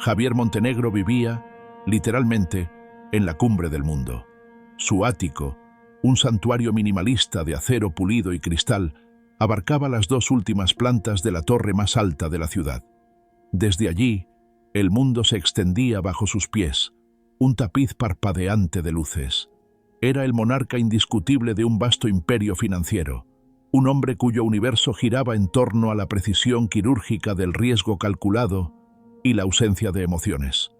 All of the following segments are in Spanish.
Javier Montenegro vivía, literalmente, en la cumbre del mundo. Su ático, un santuario minimalista de acero pulido y cristal, abarcaba las dos últimas plantas de la torre más alta de la ciudad. Desde allí, el mundo se extendía bajo sus pies, un tapiz parpadeante de luces. Era el monarca indiscutible de un vasto imperio financiero, un hombre cuyo universo giraba en torno a la precisión quirúrgica del riesgo calculado y la ausencia de emociones.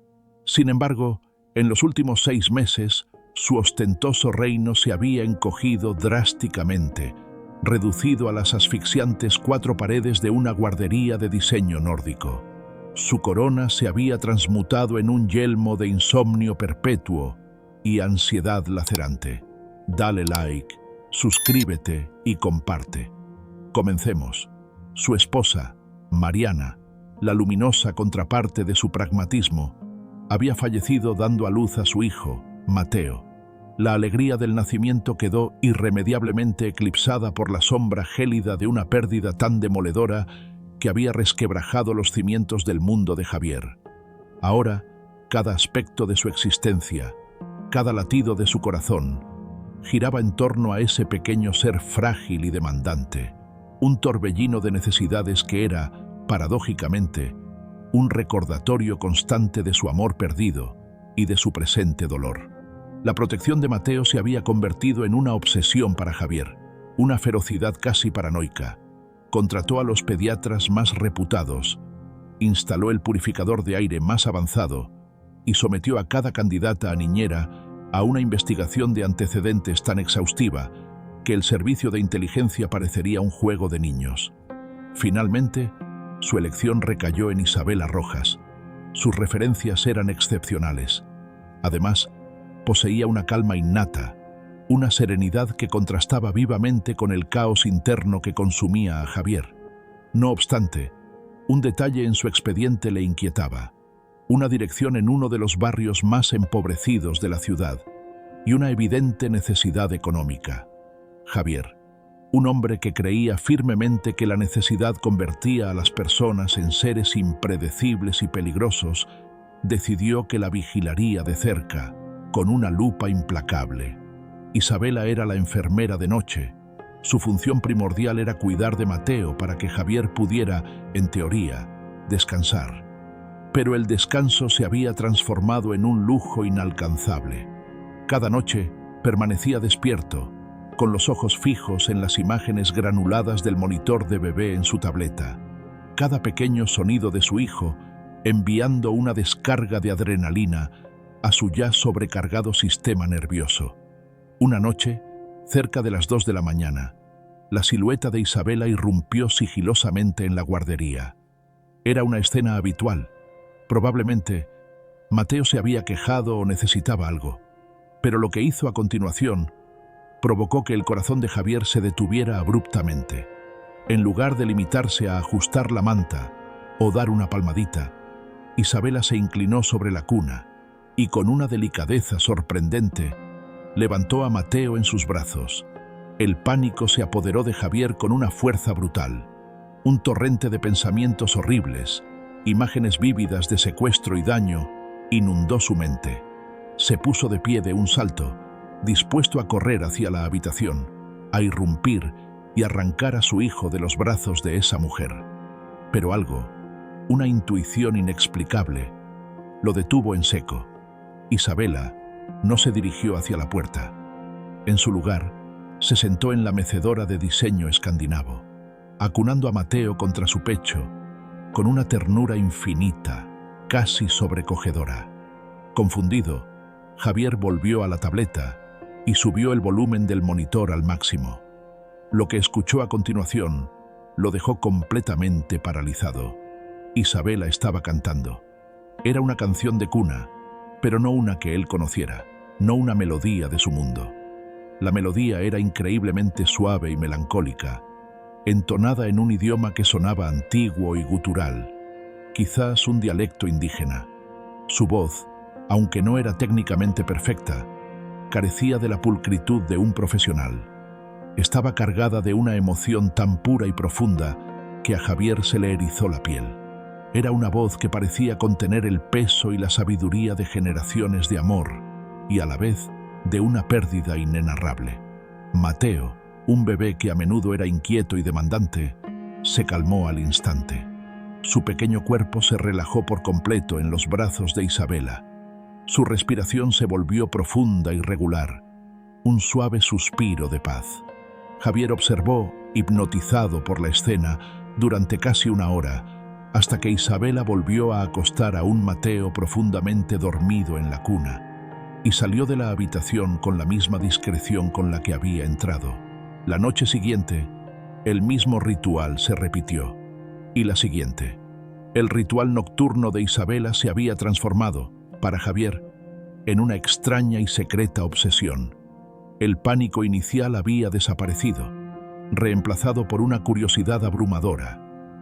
Sin embargo, en los últimos 6 meses, su ostentoso reino se había encogido drásticamente, reducido a las asfixiantes 4 paredes de una guardería de diseño nórdico. Su corona se había transmutado en un yelmo de insomnio perpetuo y ansiedad lacerante. Dale like, suscríbete y comparte. Comencemos. Su esposa, Mariana, la luminosa contraparte de su pragmatismo, había fallecido dando a luz a su hijo, Mateo. La alegría del nacimiento quedó irremediablemente eclipsada por la sombra gélida de una pérdida tan demoledora que había resquebrajado los cimientos del mundo de Javier. Ahora, cada aspecto de su existencia, cada latido de su corazón, giraba en torno a ese pequeño ser frágil y demandante, un torbellino de necesidades que era, paradójicamente, un recordatorio constante de su amor perdido y de su presente dolor. La protección de Mateo se había convertido en una obsesión para Javier, una ferocidad casi paranoica. Contrató a los pediatras más reputados, instaló el purificador de aire más avanzado y sometió a cada candidata a niñera a una investigación de antecedentes tan exhaustiva que el servicio de inteligencia parecería un juego de niños. Finalmente, su elección recayó en Isabela Rojas. Sus referencias eran excepcionales. Además, poseía una calma innata, una serenidad que contrastaba vivamente con el caos interno que consumía a Javier. No obstante, un detalle en su expediente le inquietaba: una dirección en uno de los barrios más empobrecidos de la ciudad y una evidente necesidad económica. Javier, un hombre que creía firmemente que la necesidad convertía a las personas en seres impredecibles y peligrosos, decidió que la vigilaría de cerca, con una lupa implacable. Isabela era la enfermera de noche. Su función primordial era cuidar de Mateo para que Javier pudiera, en teoría, descansar. Pero el descanso se había transformado en un lujo inalcanzable. Cada noche permanecía despierto, con los ojos fijos en las imágenes granuladas del monitor de bebé en su tableta. Cada pequeño sonido de su hijo enviando una descarga de adrenalina a su ya sobrecargado sistema nervioso. Una noche, cerca de las 2 de la mañana, la silueta de Isabela irrumpió sigilosamente en la guardería. Era una escena habitual. Probablemente, Mateo se había quejado o necesitaba algo, pero lo que hizo a continuación provocó que el corazón de Javier se detuviera abruptamente. En lugar de limitarse a ajustar la manta o dar una palmadita, Isabela se inclinó sobre la cuna y con una delicadeza sorprendente levantó a Mateo en sus brazos. El pánico se apoderó de Javier con una fuerza brutal. Un torrente de pensamientos horribles, imágenes vívidas de secuestro y daño, inundó su mente. Se puso de pie de un salto, dispuesto a correr hacia la habitación, a irrumpir y arrancar a su hijo de los brazos de esa mujer. Pero algo, una intuición inexplicable, lo detuvo en seco. Isabela no se dirigió hacia la puerta. En su lugar, se sentó en la mecedora de diseño escandinavo, acunando a Mateo contra su pecho, con una ternura infinita, casi sobrecogedora. Confundido, Javier volvió a la tableta y subió el volumen del monitor al máximo. Lo que escuchó a continuación lo dejó completamente paralizado. Isabela estaba cantando. Era una canción de cuna, pero no una que él conociera, no una melodía de su mundo. La melodía era increíblemente suave y melancólica, entonada en un idioma que sonaba antiguo y gutural, quizás un dialecto indígena. Su voz, aunque no era técnicamente perfecta, carecía de la pulcritud de un profesional. Estaba cargada de una emoción tan pura y profunda que a Javier se le erizó la piel. Era una voz que parecía contener el peso y la sabiduría de generaciones de amor y a la vez de una pérdida inenarrable. Mateo, un bebé que a menudo era inquieto y demandante, se calmó al instante. Su pequeño cuerpo se relajó por completo en los brazos de Isabela. Su respiración se volvió profunda y regular, un suave suspiro de paz. Javier observó, hipnotizado por la escena, durante casi una hora, hasta que Isabela volvió a acostar a un Mateo profundamente dormido en la cuna, y salió de la habitación con la misma discreción con la que había entrado. La noche siguiente, el mismo ritual se repitió, y la siguiente. El ritual nocturno de Isabela se había transformado, para Javier, en una extraña y secreta obsesión. El pánico inicial había desaparecido, reemplazado por una curiosidad abrumadora,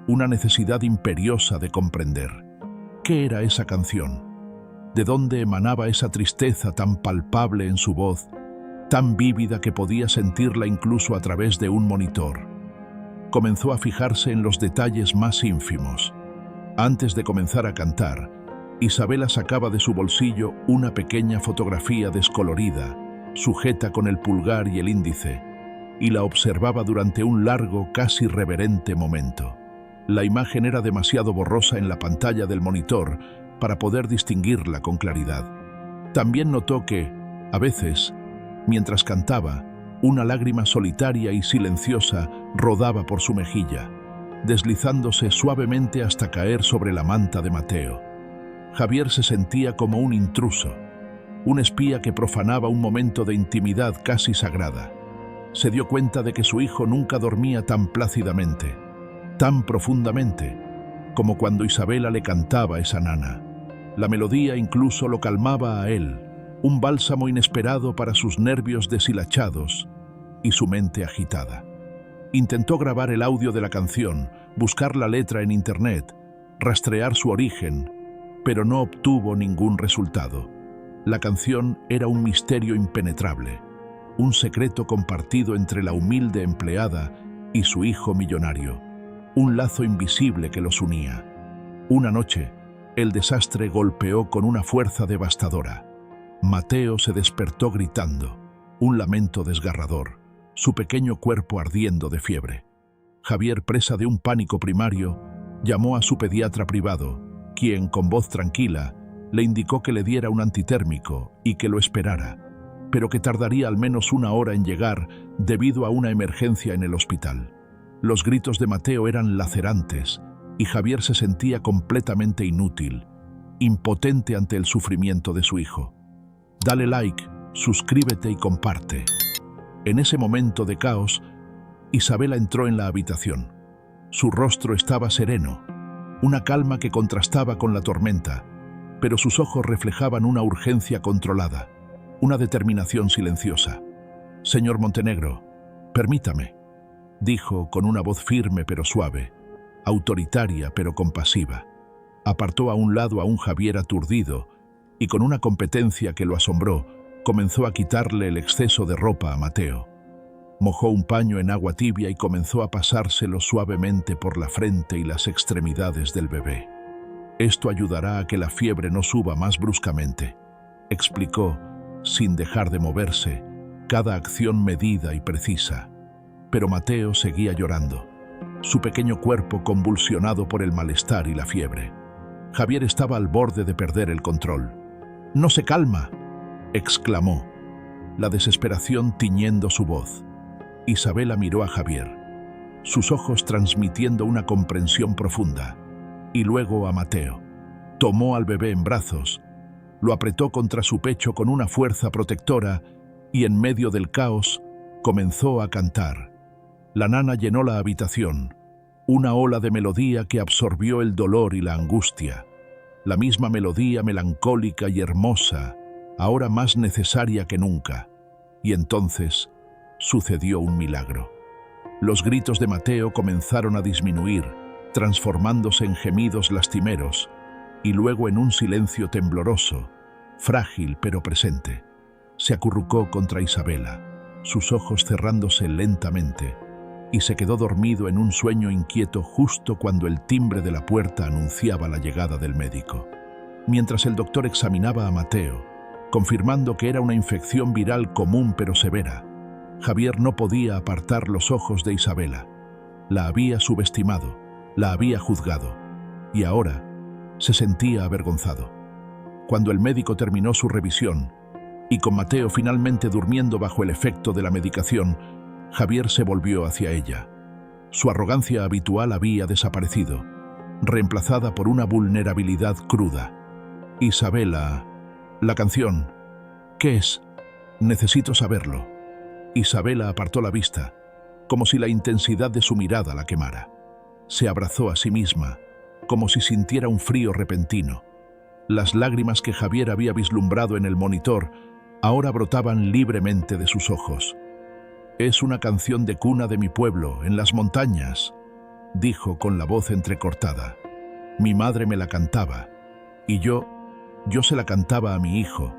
una necesidad imperiosa de comprender. ¿Qué era esa canción? ¿De dónde emanaba esa tristeza tan palpable en su voz, tan vívida que podía sentirla incluso a través de un monitor? Comenzó a fijarse en los detalles más ínfimos. Antes de comenzar a cantar, Isabela sacaba de su bolsillo una pequeña fotografía descolorida, sujeta con el pulgar y el índice, y la observaba durante un largo, casi reverente momento. La imagen era demasiado borrosa en la pantalla del monitor para poder distinguirla con claridad. También notó que, a veces, mientras cantaba, una lágrima solitaria y silenciosa rodaba por su mejilla, deslizándose suavemente hasta caer sobre la manta de Mateo. Javier se sentía como un intruso, un espía que profanaba un momento de intimidad casi sagrada. Se dio cuenta de que su hijo nunca dormía tan plácidamente, tan profundamente, como cuando Isabela le cantaba esa nana. La melodía incluso lo calmaba a él, un bálsamo inesperado para sus nervios deshilachados y su mente agitada. Intentó grabar el audio de la canción, buscar la letra en internet, rastrear su origen, pero no obtuvo ningún resultado. La canción era un misterio impenetrable, un secreto compartido entre la humilde empleada y su hijo millonario, un lazo invisible que los unía. Una noche, el desastre golpeó con una fuerza devastadora. Mateo se despertó gritando, un lamento desgarrador, su pequeño cuerpo ardiendo de fiebre. Javier, presa de un pánico primario, llamó a su pediatra privado, quien, con voz tranquila, le indicó que le diera un antitérmico y que lo esperara, pero que tardaría al menos una hora en llegar debido a una emergencia en el hospital. Los gritos de Mateo eran lacerantes y Javier se sentía completamente inútil, impotente ante el sufrimiento de su hijo. Dale like, suscríbete y comparte. En ese momento de caos, Isabela entró en la habitación. Su rostro estaba sereno, una calma que contrastaba con la tormenta, pero sus ojos reflejaban una urgencia controlada, una determinación silenciosa. «Señor Montenegro, permítame», dijo con una voz firme pero suave, autoritaria pero compasiva. Apartó a un lado a un Javier aturdido y con una competencia que lo asombró, comenzó a quitarle el exceso de ropa a Mateo. Mojó un paño en agua tibia y comenzó a pasárselo suavemente por la frente y las extremidades del bebé. «Esto ayudará a que la fiebre no suba más bruscamente», explicó, sin dejar de moverse, cada acción medida y precisa. Pero Mateo seguía llorando, su pequeño cuerpo convulsionado por el malestar y la fiebre. Javier estaba al borde de perder el control. «¡No se calma!», exclamó, la desesperación tiñendo su voz. Isabela miró a Javier, sus ojos transmitiendo una comprensión profunda, y luego a Mateo. Tomó al bebé en brazos, lo apretó contra su pecho con una fuerza protectora y en medio del caos comenzó a cantar. La nana llenó la habitación, una ola de melodía que absorbió el dolor y la angustia. La misma melodía melancólica y hermosa, ahora más necesaria que nunca. Y entonces sucedió un milagro. Los gritos de Mateo comenzaron a disminuir, transformándose en gemidos lastimeros, y luego en un silencio tembloroso, frágil pero presente. Se acurrucó contra Isabela, sus ojos cerrándose lentamente, y se quedó dormido en un sueño inquieto justo cuando el timbre de la puerta anunciaba la llegada del médico. Mientras el doctor examinaba a Mateo, confirmando que era una infección viral común pero severa, Javier no podía apartar los ojos de Isabela. La había subestimado, la había juzgado, y ahora se sentía avergonzado. Cuando el médico terminó su revisión, y con Mateo finalmente durmiendo bajo el efecto de la medicación, Javier se volvió hacia ella. Su arrogancia habitual había desaparecido, reemplazada por una vulnerabilidad cruda. Isabela, la canción. ¿Qué es? Necesito saberlo. Isabela apartó la vista, como si la intensidad de su mirada la quemara. Se abrazó a sí misma, como si sintiera un frío repentino. Las lágrimas que Javier había vislumbrado en el monitor ahora brotaban libremente de sus ojos. «Es una canción de cuna de mi pueblo, en las montañas», dijo con la voz entrecortada. «Mi madre me la cantaba, y yo se la cantaba a mi hijo».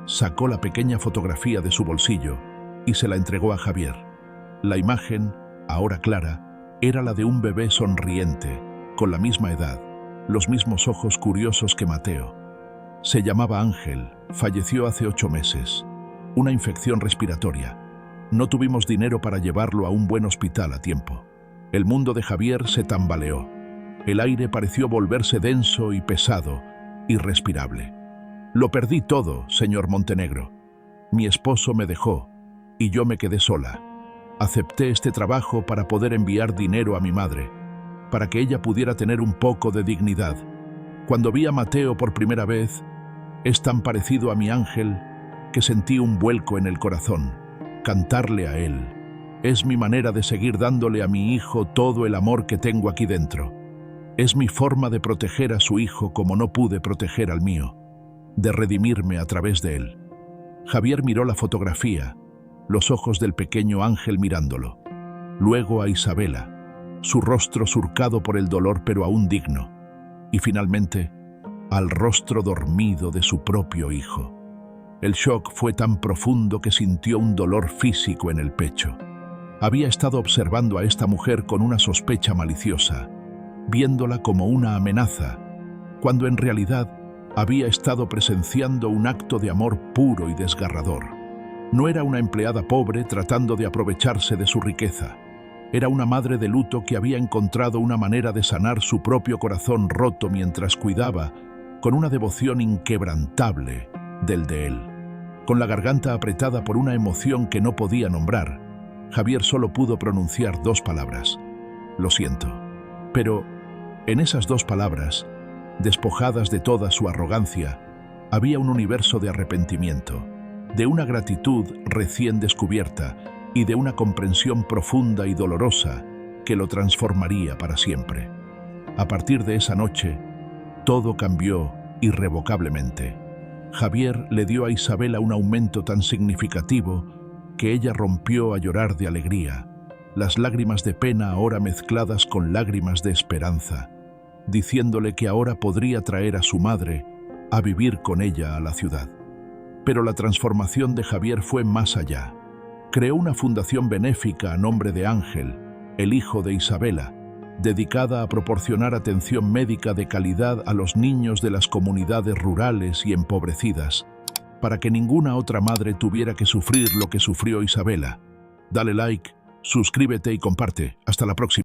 Sacó la pequeña fotografía de su bolsillo y se la entregó a Javier. La imagen, ahora clara, era la de un bebé sonriente, con la misma edad, los mismos ojos curiosos que Mateo. Se llamaba Ángel, falleció hace 8 meses. Una infección respiratoria. No tuvimos dinero para llevarlo a un buen hospital a tiempo. El mundo de Javier se tambaleó. El aire pareció volverse denso y pesado, irrespirable. «Lo perdí todo, señor Montenegro. Mi esposo me dejó y yo me quedé sola. Acepté este trabajo para poder enviar dinero a mi madre, para que ella pudiera tener un poco de dignidad. Cuando vi a Mateo por primera vez, es tan parecido a mi Ángel que sentí un vuelco en el corazón. Cantarle a él es mi manera de seguir dándole a mi hijo todo el amor que tengo aquí dentro. Es mi forma de proteger a su hijo como no pude proteger al mío, de redimirme a través de él». Javier miró la fotografía, los ojos del pequeño Ángel mirándolo. Luego a Isabela, su rostro surcado por el dolor pero aún digno. Y finalmente, al rostro dormido de su propio hijo. El shock fue tan profundo que sintió un dolor físico en el pecho. Había estado observando a esta mujer con una sospecha maliciosa, viéndola como una amenaza, cuando en realidad había estado presenciando un acto de amor puro y desgarrador. No era una empleada pobre tratando de aprovecharse de su riqueza. Era una madre de luto que había encontrado una manera de sanar su propio corazón roto mientras cuidaba, con una devoción inquebrantable, del de él. Con la garganta apretada por una emoción que no podía nombrar, Javier solo pudo pronunciar 2 palabras: «Lo siento». Pero en esas 2 palabras, despojadas de toda su arrogancia, había un universo de arrepentimiento, de una gratitud recién descubierta y de una comprensión profunda y dolorosa que lo transformaría para siempre. A partir de esa noche, todo cambió irrevocablemente. Javier le dio a Isabela un aumento tan significativo que ella rompió a llorar de alegría, las lágrimas de pena ahora mezcladas con lágrimas de esperanza, diciéndole que ahora podría traer a su madre a vivir con ella a la ciudad. Pero la transformación de Javier fue más allá. Creó una fundación benéfica a nombre de Ángel, el hijo de Isabela, dedicada a proporcionar atención médica de calidad a los niños de las comunidades rurales y empobrecidas, para que ninguna otra madre tuviera que sufrir lo que sufrió Isabela. Dale like, suscríbete y comparte. Hasta la próxima.